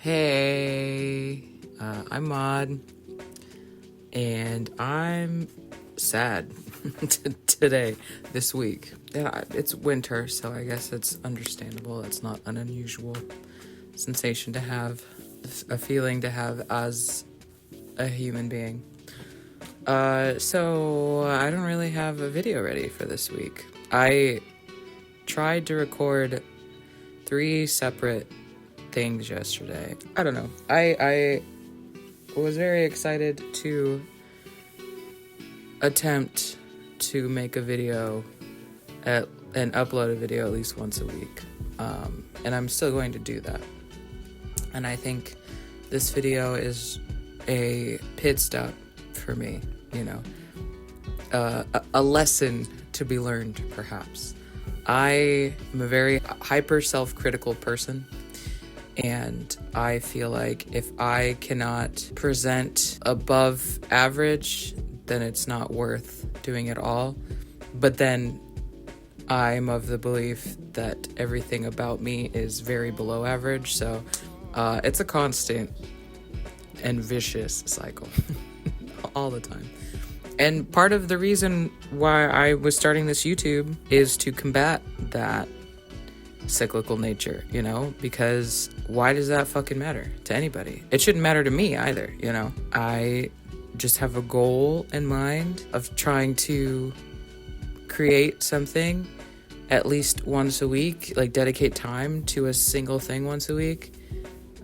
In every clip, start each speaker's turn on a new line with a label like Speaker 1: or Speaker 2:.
Speaker 1: Hey, I'm Maud, and I'm sad today, this week. Yeah, it's winter, so I guess it's understandable. It's not an unusual sensation to have, a feeling to have as a human being. So I don't really have a video ready for this week. I tried to record 3 separate things yesterday. I don't know. I was very excited to attempt to make a video and upload a video at least once a week. And I'm still going to do that. And I think this video is a pit stop for me, a lesson to be learned, perhaps. I am a very hyper self-critical person. And I feel like if I cannot present above average, then it's not worth doing it all. But then I'm of the belief that everything about me is very below average. So it's a constant and vicious cycle all the time. And part of the reason why I was starting this YouTube is to combat that cyclical nature, because why does that fucking matter to anybody? It shouldn't matter to me either, I just have a goal in mind of trying to create something at least once a week, like dedicate time to a single thing once a week,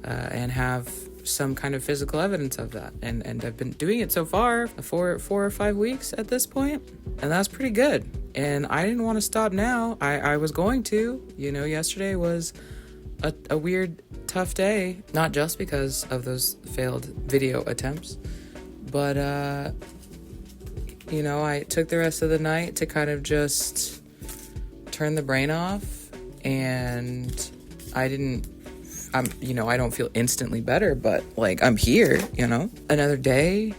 Speaker 1: and have some kind of physical evidence of that. And I've been doing it so far for 4 or 5 weeks at this point, and that's pretty good. And I didn't want to stop now. I was going to, yesterday was a weird, tough day, not just because of those failed video attempts, but, I took the rest of the night to kind of just turn the brain off, and I don't feel instantly better, but I'm here, another day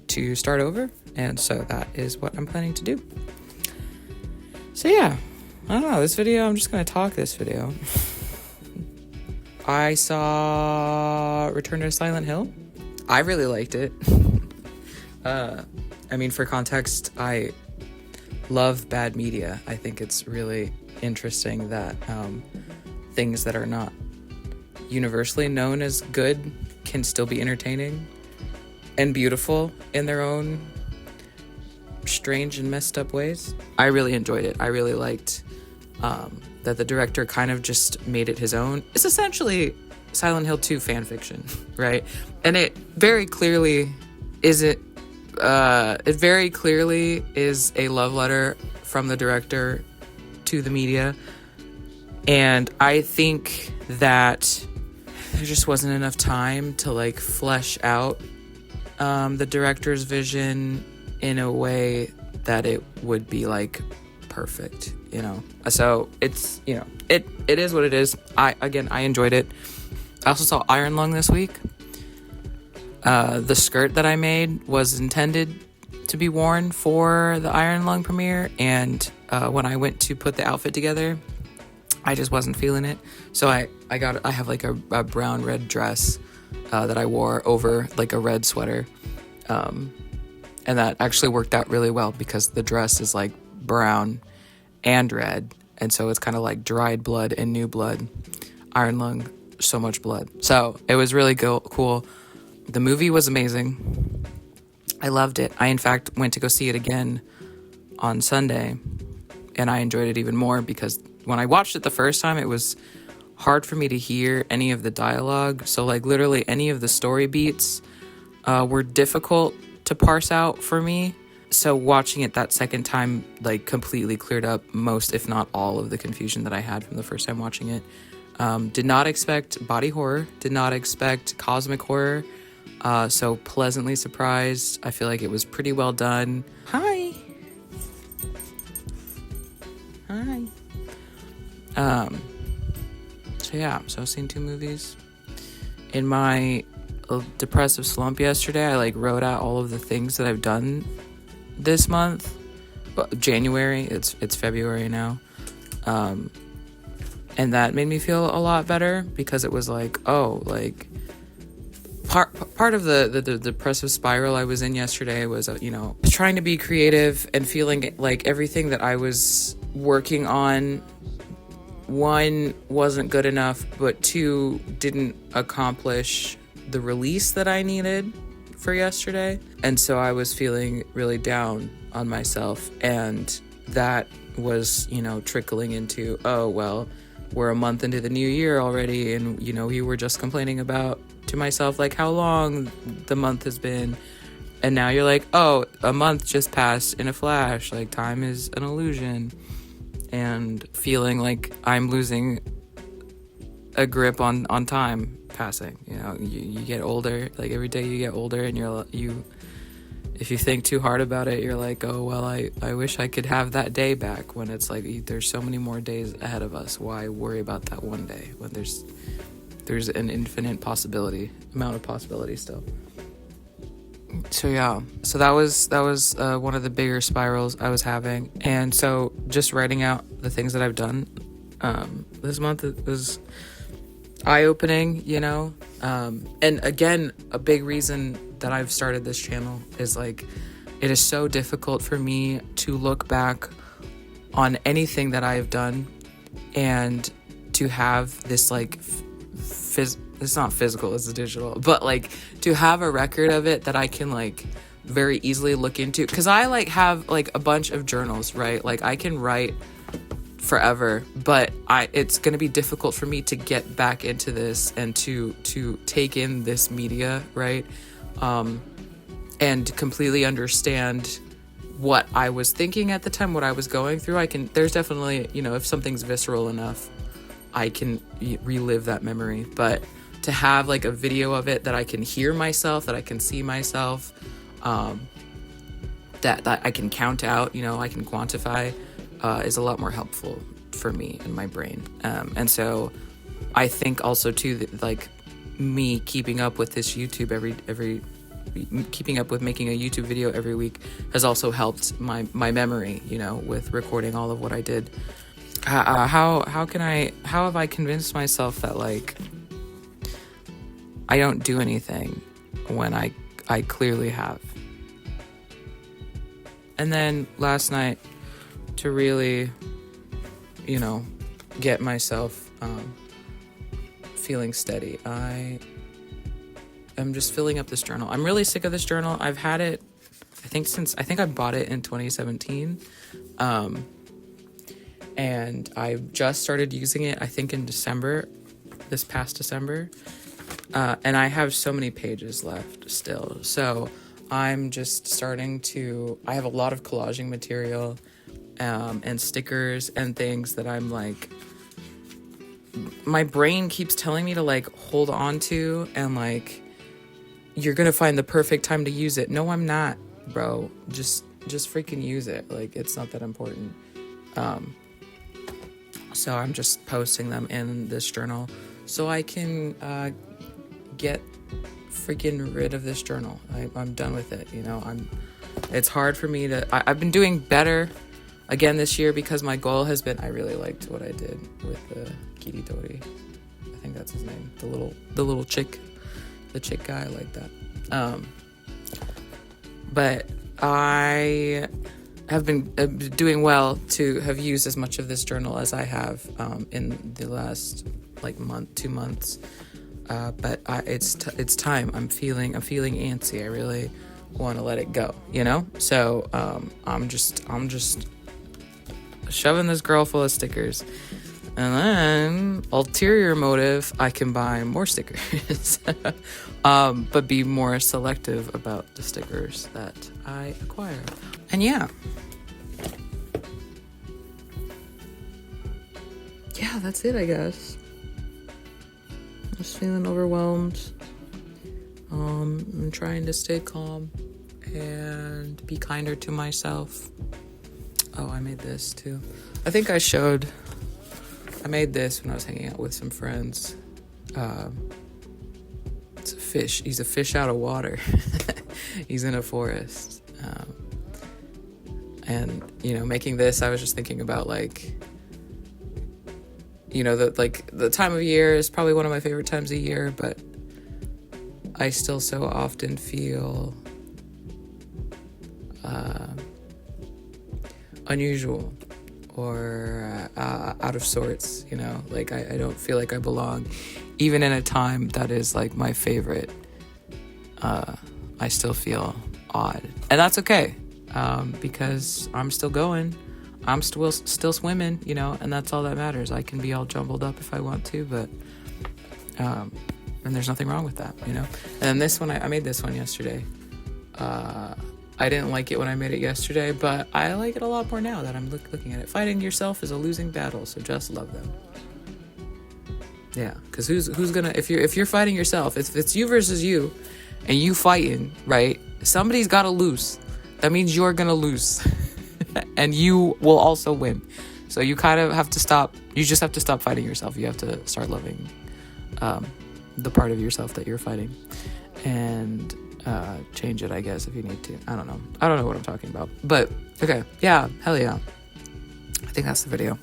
Speaker 1: to start over. And so that is what I'm planning to do. So yeah, I don't know, this video, I'm just going to talk this video. I saw Return to Silent Hill. I really liked it. For context, I love bad media. I think it's really interesting that things that are not universally known as good can still be entertaining and beautiful in their own strange and messed up ways. I really enjoyed it. I really liked that the director kind of just made it his own. It's essentially Silent Hill 2 fan fiction, right? And it very clearly is a love letter from the director to the media. And I think that there just wasn't enough time to flesh out the director's vision in a way that it would be perfect, so it's it is what it is. I enjoyed it. I also saw Iron Lung this week. The skirt that I made was intended to be worn for the Iron Lung premiere, and when I went to put the outfit together, I just wasn't feeling it. So I have a brown red dress that I wore over a red sweater. And that actually worked out really well because the dress is brown and red. And so it's kind of dried blood and new blood. Iron Lung, so much blood. So it was really cool. The movie was amazing. I loved it. I, in fact, went to go see it again on Sunday. And I enjoyed it even more because when I watched it the first time, it was hard for me to hear any of the dialogue. So literally any of the story beats were difficult to parse out for me. So watching it that second time completely cleared up most, if not all, of the confusion that I had from the first time watching it. Did not expect body horror, did not expect cosmic horror, so pleasantly surprised. I feel like it was pretty well done. Hi. So I've seen 2 movies. In my depressive slump yesterday, I wrote out all of the things that I've done this month. But January, it's February now. And that made me feel a lot better because it was part of the depressive spiral I was in yesterday was, trying to be creative and feeling like everything that I was working on, one, wasn't good enough, but two, didn't accomplish the release that I needed for yesterday. And so I was feeling really down on myself, and that was, trickling into, oh, well, we're a month into the new year already, and, you were just complaining about to myself, like, how long the month has been, and now you're like, oh, a month just passed in a flash, like, time is an illusion, and feeling like I'm losing a grip on time passing. You get older, like, every day you get older, and if you think too hard about it, you're like, oh, well, I wish I could have that day back, when it's like, there's so many more days ahead of us. Why worry about that one day when there's an infinite amount of possibility still. So yeah, so that was one of the bigger spirals I was having. And so just writing out the things that I've done this month was eye-opening, and again, a big reason that I've started this channel is, like, it is so difficult for me to look back on anything that I've done and to have this, like, it's not physical, it's digital, but, like, to have a record of it that I can, like, very easily look into, because I, like, have, like, a bunch of journals, right? Like, I can write forever, but it's going to be difficult for me to get back into this and to take in this media, right? And completely understand what I was thinking at the time, what I was going through. There's definitely, if something's visceral enough, I can relive that memory, but to have, like, a video of it that I can hear myself, that I can see myself, that I can count out, I can quantify, is a lot more helpful for me and my brain. And so I think also too, that, like, me keeping up with this YouTube keeping up with making a YouTube video every week has also helped my memory, with recording all of what I did. How have I convinced myself that, like, I don't do anything when I clearly have? And then last night, to really, get myself feeling steady, I'm just filling up this journal. I'm really sick of this journal. I've had it, I think I bought it in 2017. And I just started using it, I think, in this past December. And I have so many pages left still. So I'm just starting I have a lot of collaging material, and stickers and things that I'm, like, my brain keeps telling me to, like, hold on to, and, like, you're gonna find the perfect time to use it. No, I'm not, bro. Just freaking use it. Like, it's not that important. So I'm just posting them in this journal so I can get freaking rid of this journal. I'm done with it. It's hard for me I've been doing better again this year, because my goal has been, I really liked what I did with the Kiritori. I think that's his name. The little chick. The chick guy, I like that. But I have been doing well to have used as much of this journal as I have in the last, like, 2 months. But it's time. I'm feeling antsy. I really want to let it go, So I'm just shoving this girl full of stickers. And then, ulterior motive, I can buy more stickers. But be more selective about the stickers that I acquire. And yeah, that's it, I guess. Just feeling overwhelmed. I'm trying to stay calm and be kinder to myself. Oh, I made this too. I think I made this when I was hanging out with some friends. It's a fish. He's a fish out of water. He's in a forest. And, making this, I was just thinking about, like, the time of year is probably one of my favorite times of year, but I still so often feel unusual or out of sorts, you know, like I don't feel like I belong, even in a time that is like my favorite. I still feel odd, and that's okay, because I'm still going, I'm still swimming, you know, and that's all that matters. I can be all jumbled up if I want to, but and there's nothing wrong with that, you know. And then this one, I made this one yesterday. I didn't like it when I made it yesterday, but I like it a lot more now that I'm looking at it. Fighting yourself is a losing battle, so just love them. Yeah, because who's gonna, if you're fighting yourself, if it's you versus you, and you fighting, right? Somebody's gotta lose. That means you're gonna lose, and you will also win. So you kind of have to stop. You just have to stop fighting yourself. You have to start loving the part of yourself that you're fighting, and change it, I guess, if you need to. I don't know what I'm talking about, but okay, yeah, hell yeah. I think that's the video.